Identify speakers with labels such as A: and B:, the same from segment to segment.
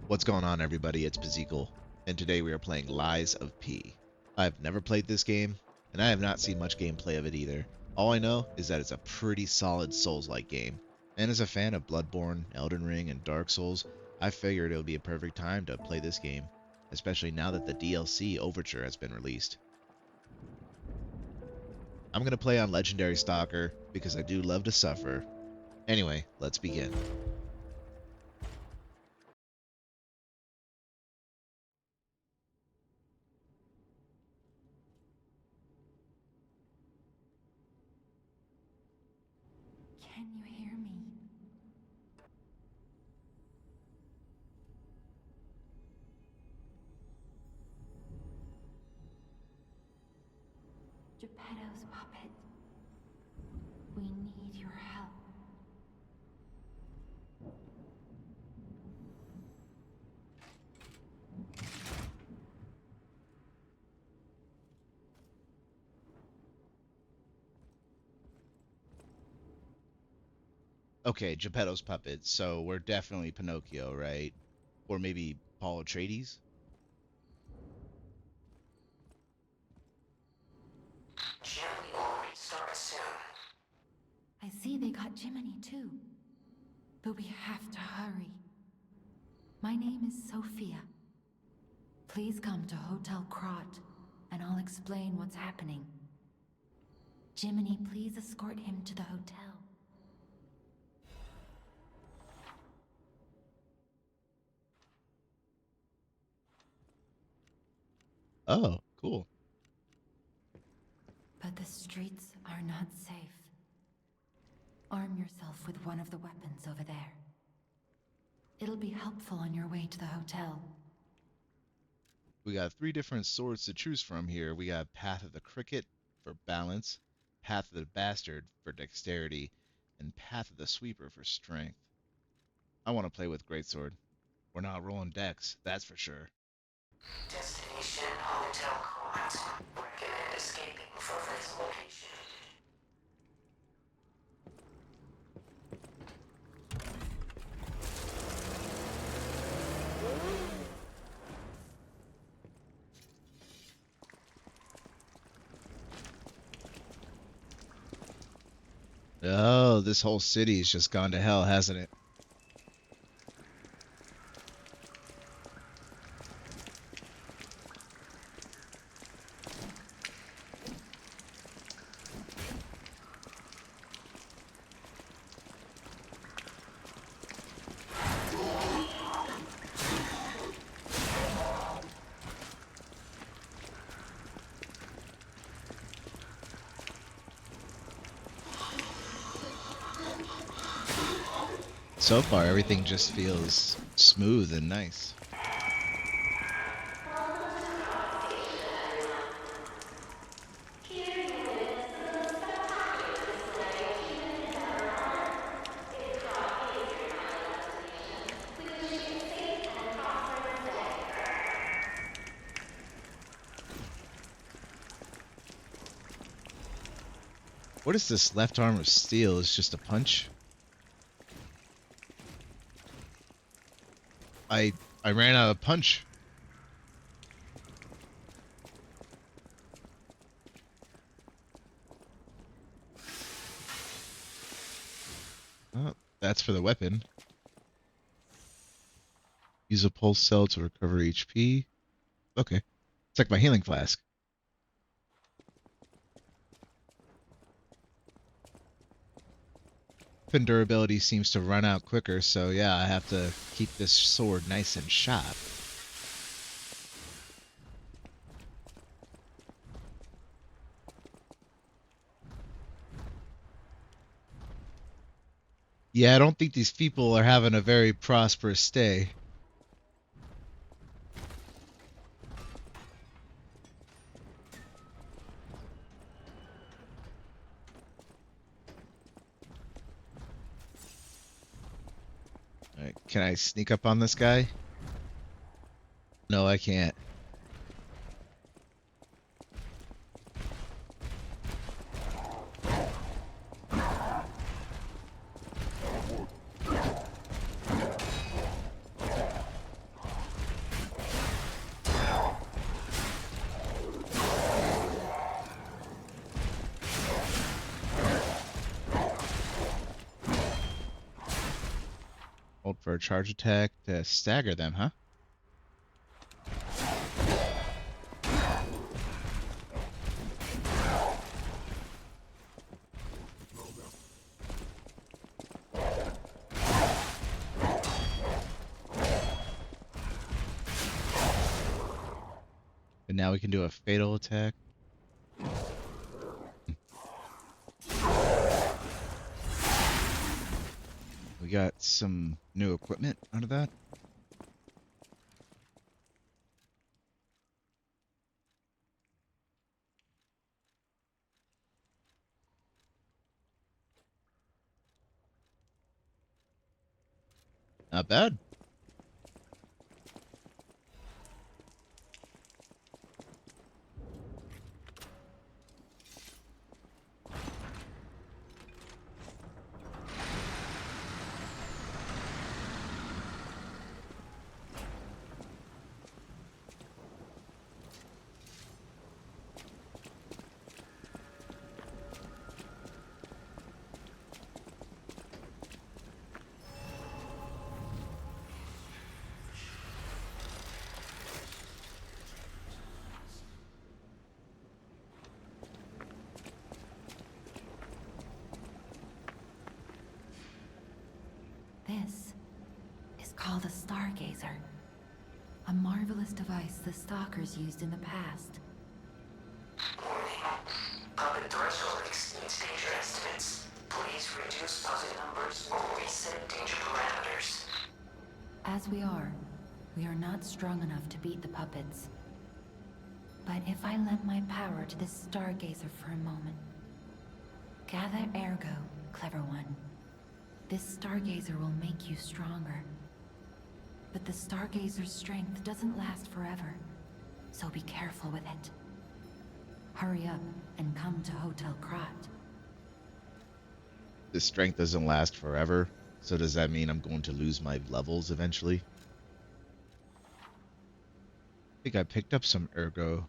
A: What's going on, everybody? It's Bezeekle, and today we are playing Lies of P. I've never played this game, and I have not seen much gameplay of it either. All I know is that it's a pretty solid Souls-like game, and as a fan of Bloodborne, Elden Ring, and Dark Souls, I figured it would be a perfect time to play this game, especially now that the DLC Overture has been released. I'm going to play on Legendary Stalker, because I do love to suffer. Anyway, let's begin.
B: Can you hear me? Geppetto's puppet. We need your help.
A: Okay, Gepetto's puppet, so we're definitely Pinocchio, right? Or maybe Paul Atreides?
C: Jimmy will restart soon.
B: I see they got Jiminy too. But we have to hurry. My name is Sophia. Please come to Hotel Krat, and I'll explain what's happening. Jiminy, please escort him to the hotel.
A: Oh, cool.
B: But the streets are not safe. Arm yourself with one of the weapons over there. It'll be helpful on your way to the hotel.
A: We got 3 different swords to choose from here. We got Path of the Cricket for balance, Path of the Bastard for dexterity, and Path of the Sweeper for strength. I want to play with Greatsword. We're not rolling dex, that's for sure.
C: Destination Hotel Krat. Recommend escaping from this location.
A: Oh, this whole city's just gone to hell, hasn't it? So far, everything just feels smooth and nice. What is this left arm of steel? Is just a punch? I ran out of punch. Oh, that's for the weapon. Use a pulse cell to recover HP. Okay. It's like my healing flask. Weapon durability seems to run out quicker, so yeah, I have to keep this sword nice and sharp. Yeah, I don't think these people are having a very prosperous stay. Alright, can I sneak up on this guy? No, I can't. a charge attack to stagger them, huh? And now we can do a fatal attack. We got some new equipment out of that. Not bad.
B: This is called a stargazer. A marvelous device the stalkers used in the past.
C: Warning. Puppet threshold exceeds danger estimates. Please reduce puppet numbers or reset danger parameters.
B: As we are not strong enough to beat the puppets. But if I lend my power to this stargazer for a moment. Gather ergo, clever one. This stargazer will make you stronger. But the stargazer's strength doesn't last forever, so be careful with it. Hurry up and come to Hotel Krat.
A: This strength doesn't last forever, so does that mean I'm going to lose my levels eventually? I think I picked up some ergo.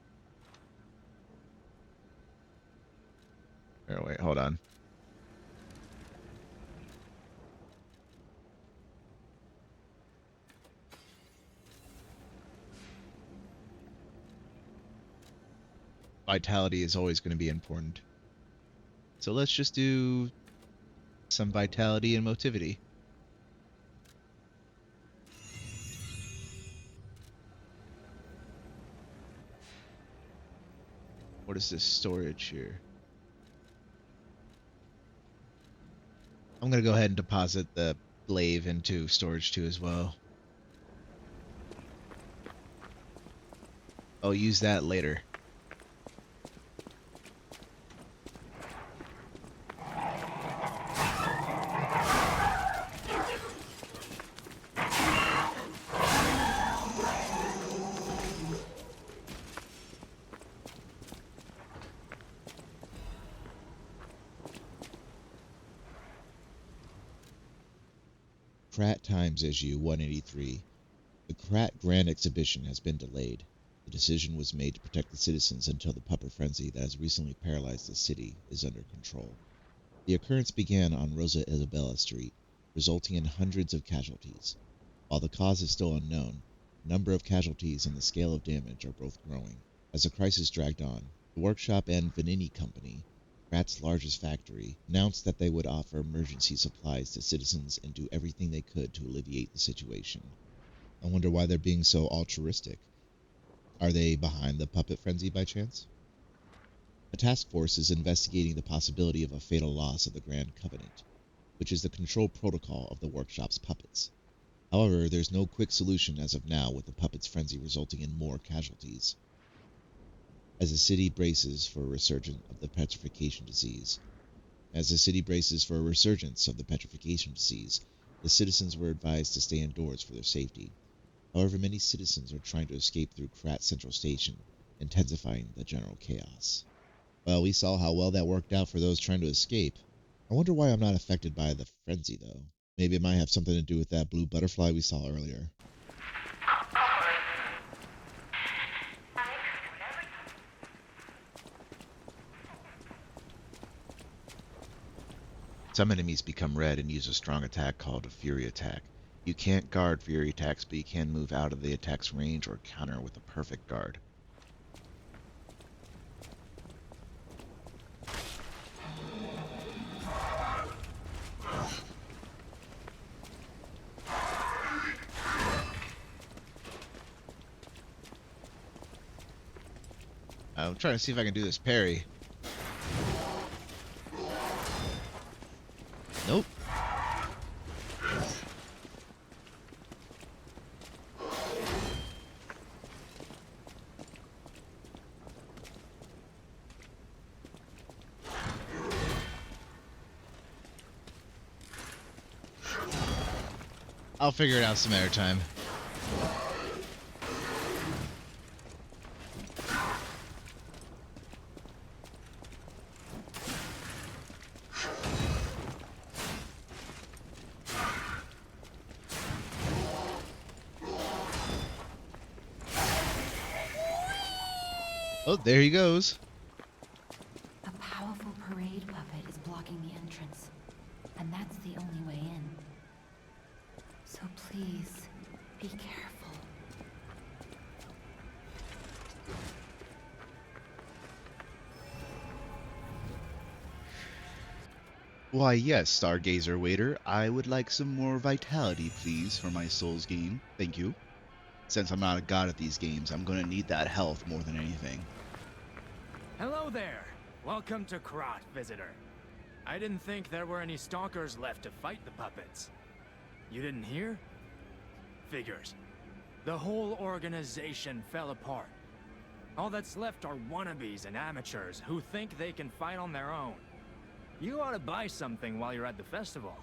A: Oh, wait, hold on. Vitality is always going to be important. So let's just do some vitality and motivity. What is this storage here? I'm going to go ahead and deposit the glaive into storage 2 as well. I'll use that later. Krat Times Issue 183. The Krat Grand Exhibition has been delayed. The decision was made to protect the citizens until the puppet frenzy that has recently paralyzed the city is under control. The occurrence began on Rosa Isabella Street, resulting in hundreds of casualties. While the cause is still unknown, the number of casualties and the scale of damage are both growing. As the crisis dragged on, the workshop and Vanini Company, Krat's largest factory, announced that they would offer emergency supplies to citizens and do everything they could to alleviate the situation. I wonder why they're being so altruistic. Are they behind the puppet frenzy by chance? A task force is investigating the possibility of a fatal loss of the Grand Covenant, which is the control protocol of the workshop's puppets. However, there's no quick solution as of now, with the puppet's frenzy resulting in more casualties. As the city braces for a resurgence of the petrification disease. The citizens were advised to stay indoors for their safety. However, many citizens are trying to escape through Krat Central Station, intensifying the general chaos. Well, we saw how well that worked out for those trying to escape. I wonder why I'm not affected by the frenzy, though. Maybe it might have something to do with that blue butterfly we saw earlier. Some enemies become red and use a strong attack called a Fury attack. You can't guard Fury attacks, but you can move out of the attack's range or counter with a perfect guard. I'm trying to see if I can do this parry. Nope. I'll figure it out some other time. Oh, there he goes.
B: A powerful parade puppet is blocking the entrance, and that's the only way in. So please, be careful.
D: Why yes, Stargazer waiter, I would like some more vitality, please, for my Souls game. Thank you. Since I'm not a god at these games, I'm gonna need that health more than anything.
E: Hello there. Welcome to Krat, visitor. I didn't think there were any stalkers left to fight the puppets. You didn't hear? Figures. The whole organization fell apart. All that's left are wannabes and amateurs who think they can fight on their own. You ought to buy something while you're at the festival.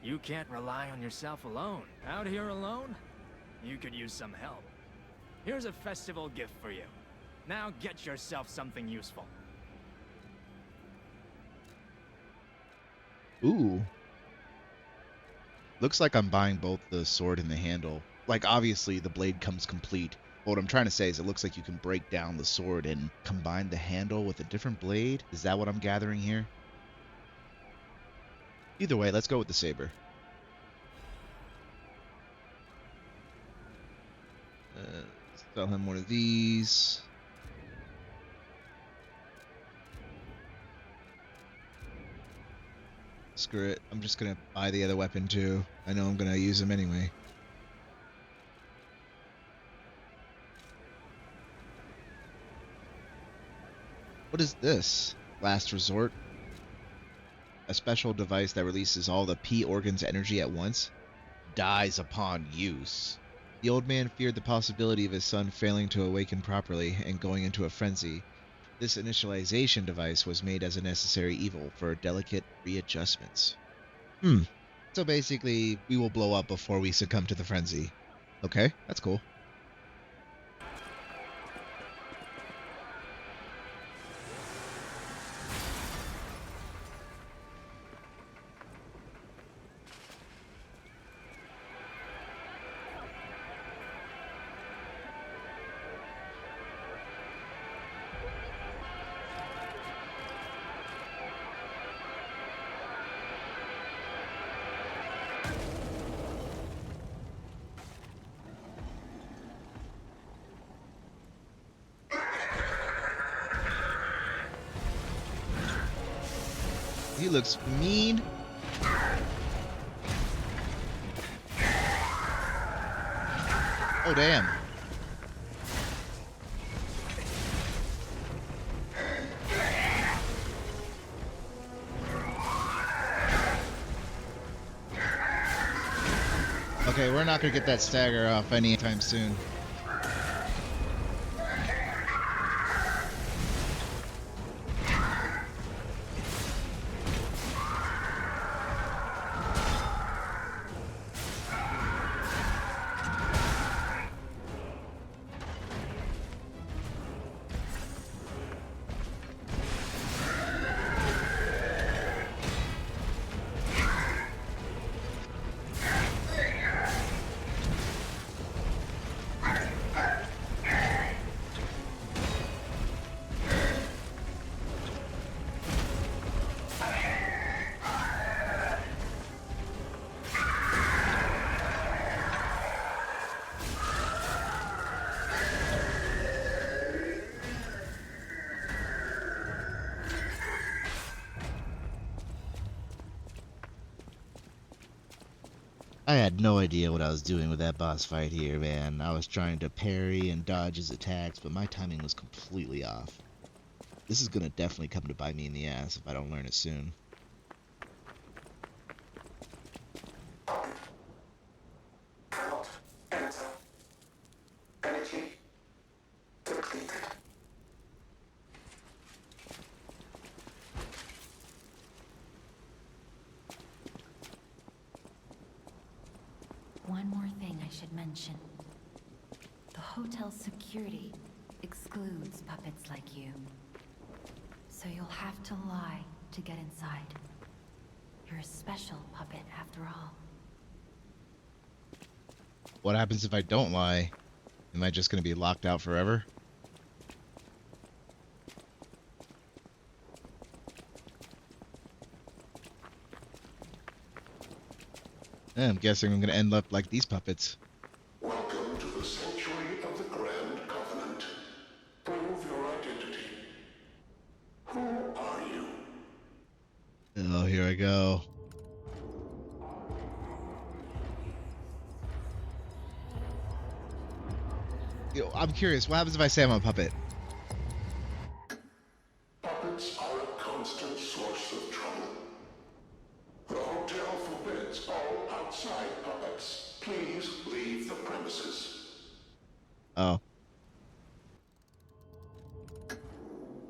E: You can't rely on yourself alone. Out here alone? You could use some help. Here's a festival gift for you. Now get yourself something useful.
A: Ooh. Looks like I'm buying both the sword and the handle. Like, obviously, the blade comes complete. But what I'm trying to say is it looks like you can break down the sword and combine the handle with a different blade. Is that what I'm gathering here? Either way, let's go with the saber. Sell him one of these. Screw it. I'm just gonna buy the other weapon too. I know I'm gonna use them anyway. What is this? Last resort? A special device that releases all the P organ's energy at once? Dies upon use. The old man feared the possibility of his son failing to awaken properly and going into a frenzy. This initialization device was made as a necessary evil for delicate readjustments. So basically, we will blow up before we succumb to the frenzy. Okay, that's cool. He looks mean. Oh, damn. Okay, we're not gonna get that stagger off anytime soon. I had no idea what I was doing with that boss fight here, man. I was trying to parry and dodge his attacks, but my timing was completely off. This is gonna definitely come to bite me in the ass if I don't learn it soon.
C: Cannot enter. Energy depleted.
B: One more thing I should mention. The hotel's security excludes puppets like you. So you'll have to lie to get inside. You're a special puppet after all.
A: What happens if I don't lie? Am I just gonna be locked out forever? I'm guessing I'm gonna end up like these puppets.
F: Welcome to the sanctuary of the Grand Covenant. Prove your identity. Who are you?
A: Oh, here I go. Yo, I'm curious, what happens if I say I'm a puppet?
F: Puppets are a constant source of trouble. The hotel forbids all outside puppets. Please leave the premises.
A: Oh.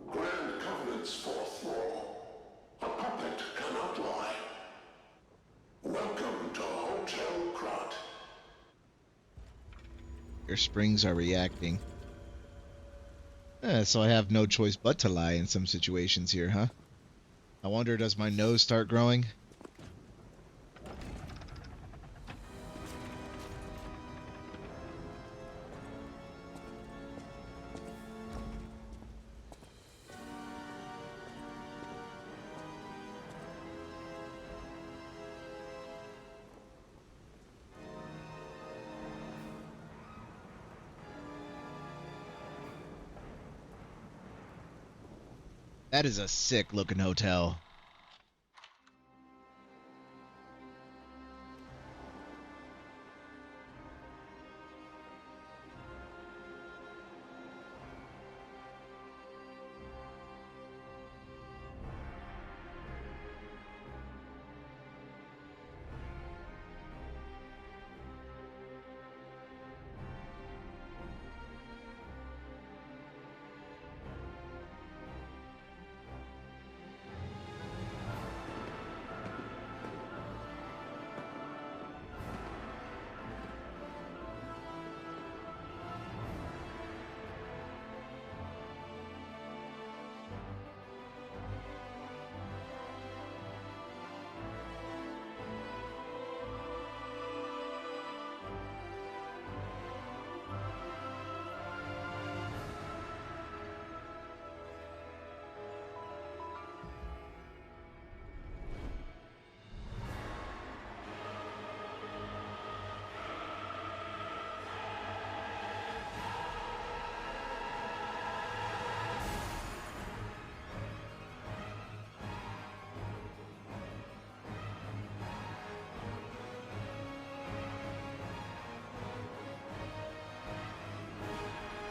F: Grand Covenant's fourth law. A puppet cannot lie. Welcome to Hotel Krat.
A: Your springs are reacting. So I have no choice but to lie in some situations here, huh? I wonder, does my nose start growing? That is a sick looking hotel.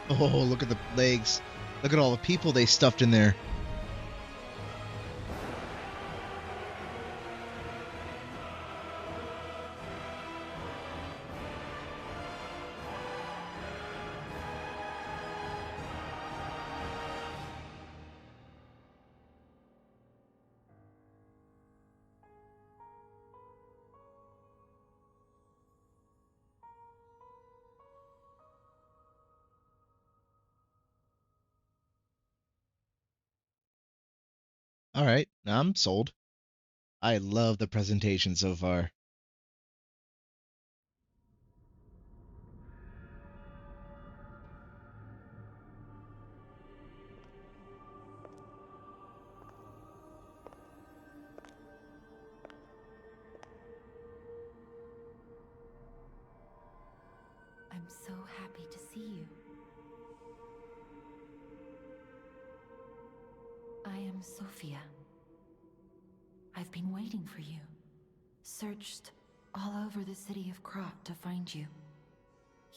A: Oh, look at the legs. Look at all the people they stuffed in there. All right, I'm sold. I love the presentation so far.
B: I'm so happy to see you. I am Sophia. I've been waiting for you. Searched all over the city of Krat to find you.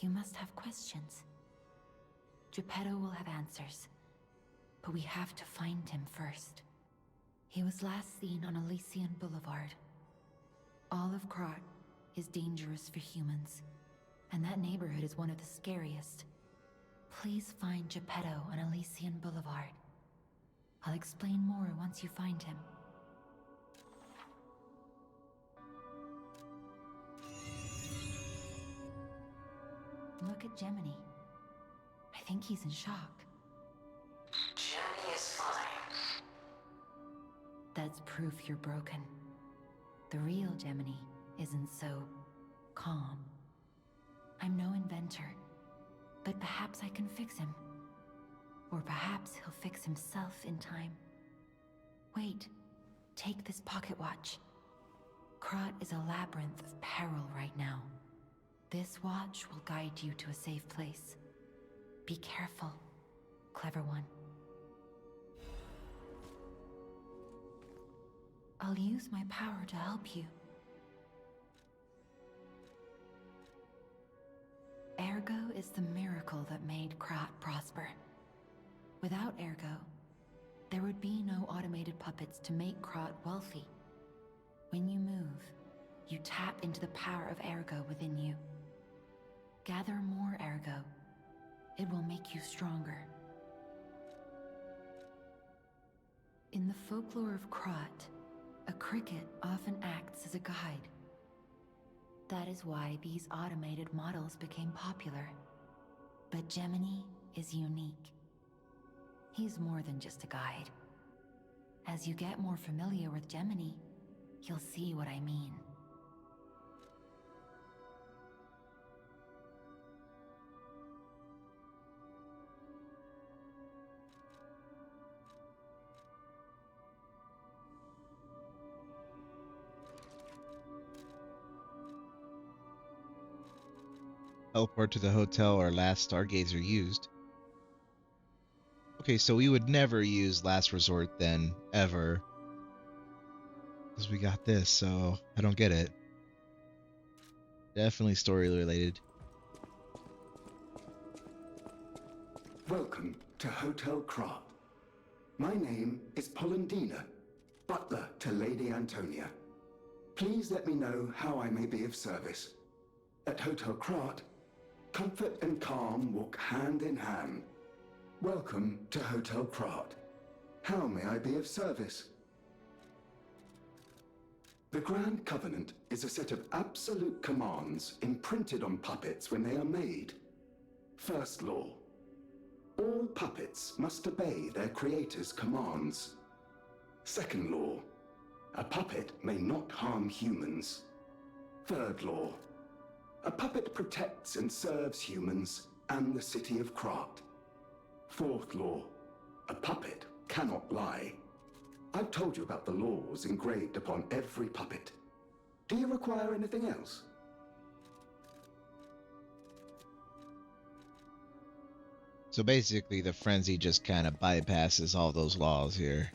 B: You must have questions. Geppetto will have answers, but we have to find him first. He was last seen on Elysian Boulevard. All of Krat is dangerous for humans, and that neighborhood is one of the scariest. Please find Geppetto on Elysian Boulevard. I'll explain more once you find him. Look at Gemini. I think he's in shock.
C: Jenny is fine.
B: That's proof you're broken. The real Gemini isn't so calm. I'm no inventor, but perhaps I can fix him. Or perhaps he'll fix himself in time. Wait, take this pocket watch. Krat is a labyrinth of peril right now. This watch will guide you to a safe place. Be careful, clever one. I'll use my power to help you. Ergo is the miracle that made Krat prosper. Without Ergo, there would be no automated puppets to make Krat wealthy. When you move, you tap into the power of Ergo within you. Gather more Ergo. It will make you stronger. In the folklore of Krat, a cricket often acts as a guide. That is why these automated models became popular. But Gemini is unique. He's more than just a guide. As you get more familiar with Gemini, you'll see what I mean.
A: Teleport to the hotel our last stargazer used. Okay, so we would never use last resort then, ever. Because we got this, so I don't get it. Definitely story related.
F: Welcome to Hotel Krat. My name is Polendina, butler to Lady Antonia. Please let me know how I may be of service. At Hotel Krat, comfort and calm walk hand in hand. Welcome to Hotel Krat. How may I be of service? The Grand Covenant is a set of absolute commands imprinted on puppets when they are made. First law: all puppets must obey their creator's commands. Second law: a puppet may not harm humans. Third law: a puppet protects and serves humans and the city of Krat. Fourth law: a puppet cannot lie. I've told you about the laws engraved upon every puppet. Do you require anything else?
A: So basically, the frenzy just kind of bypasses all those laws here.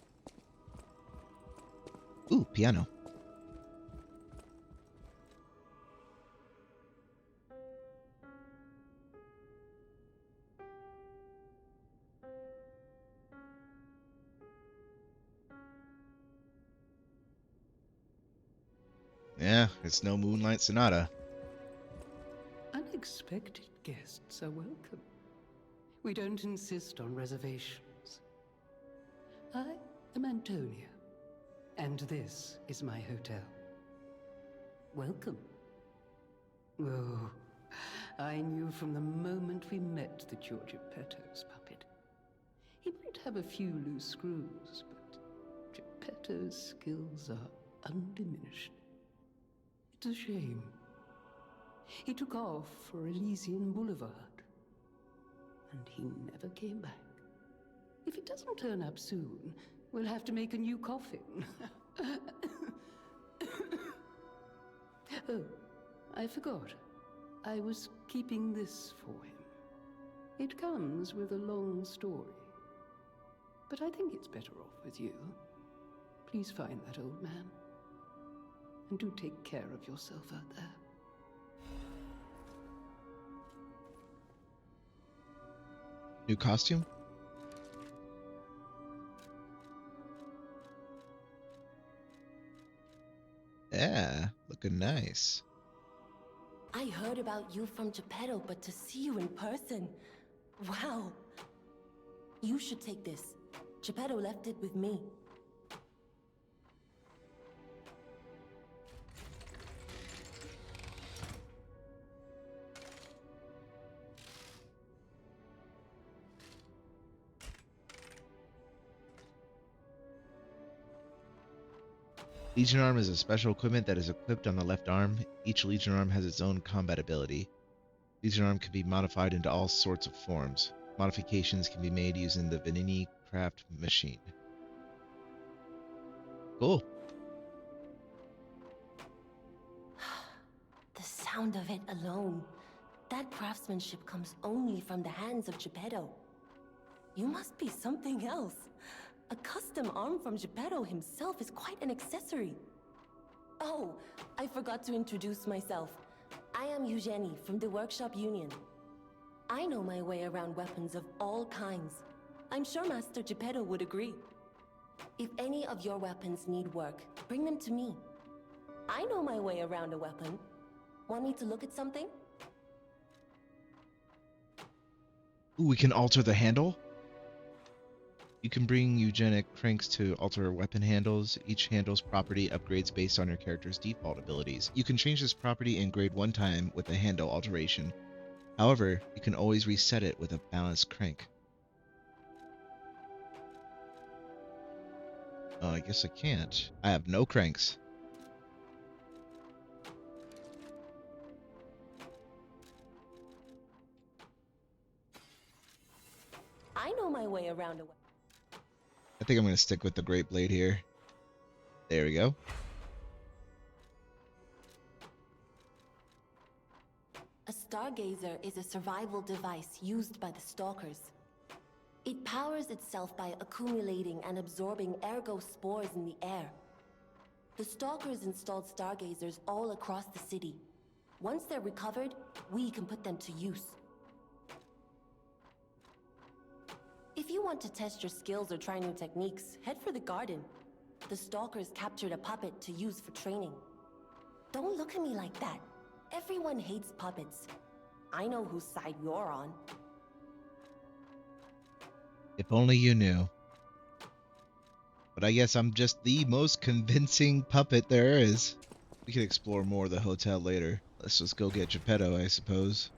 A: Ooh, piano. Yeah, it's no Moonlight Sonata.
G: Unexpected guests are welcome. We don't insist on reservations. I am Antonia, and this is my hotel. Welcome. Oh, I knew from the moment we met that you're Geppetto's puppet. He might have a few loose screws, but Geppetto's skills are undiminished. It's a shame. He took off for Elysian Boulevard, and he never came back. If he doesn't turn up soon, we'll have to make a new coffin. Oh, I forgot. I was keeping this for him. It comes with a long story. But I think it's better off with you. Please find that old man. And do take care of yourself out there.
A: New costume? Yeah, looking nice.
H: I heard about you from Geppetto, but to see you in person... Wow. You should take this. Geppetto left it with me.
A: Legion Arm is a special equipment that is equipped on the left arm. Each Legion Arm has its own combat ability. Legion Arm can be modified into all sorts of forms. Modifications can be made using the Vanini craft machine. Cool.
H: The sound of it alone. That craftsmanship comes only from the hands of Geppetto. You must be something else. A custom arm from Geppetto himself is quite an accessory. Oh, I forgot to introduce myself. I am Eugenie from the Workshop Union. I know my way around weapons of all kinds. I'm sure Master Geppetto would agree. If any of your weapons need work, bring them to me. I know my way around a weapon. Want me to look at something?
A: Ooh, we can alter the handle? You can bring eugenic cranks to alter weapon handles. Each handle's property upgrades based on your character's default abilities. You can change this property in grade one time with a handle alteration. However, you can always reset it with a balanced crank. Oh, I guess I can't. I have no cranks.
H: I know my way around a weapon.
A: I think I'm going to stick with the Great Blade here. There we go.
H: A stargazer is a survival device used by the stalkers. It powers itself by accumulating and absorbing ergo spores in the air. The stalkers installed stargazers all across the city. Once they're recovered, we can put them to use. If you want to test your skills or try new techniques, head for the garden. The stalkers captured a puppet to use for training. Don't look at me like that. Everyone hates puppets. I know whose side you're on.
A: If only you knew. But I guess I'm just the most convincing puppet there is. We can explore more of the hotel later. Let's just go get Geppetto, I suppose.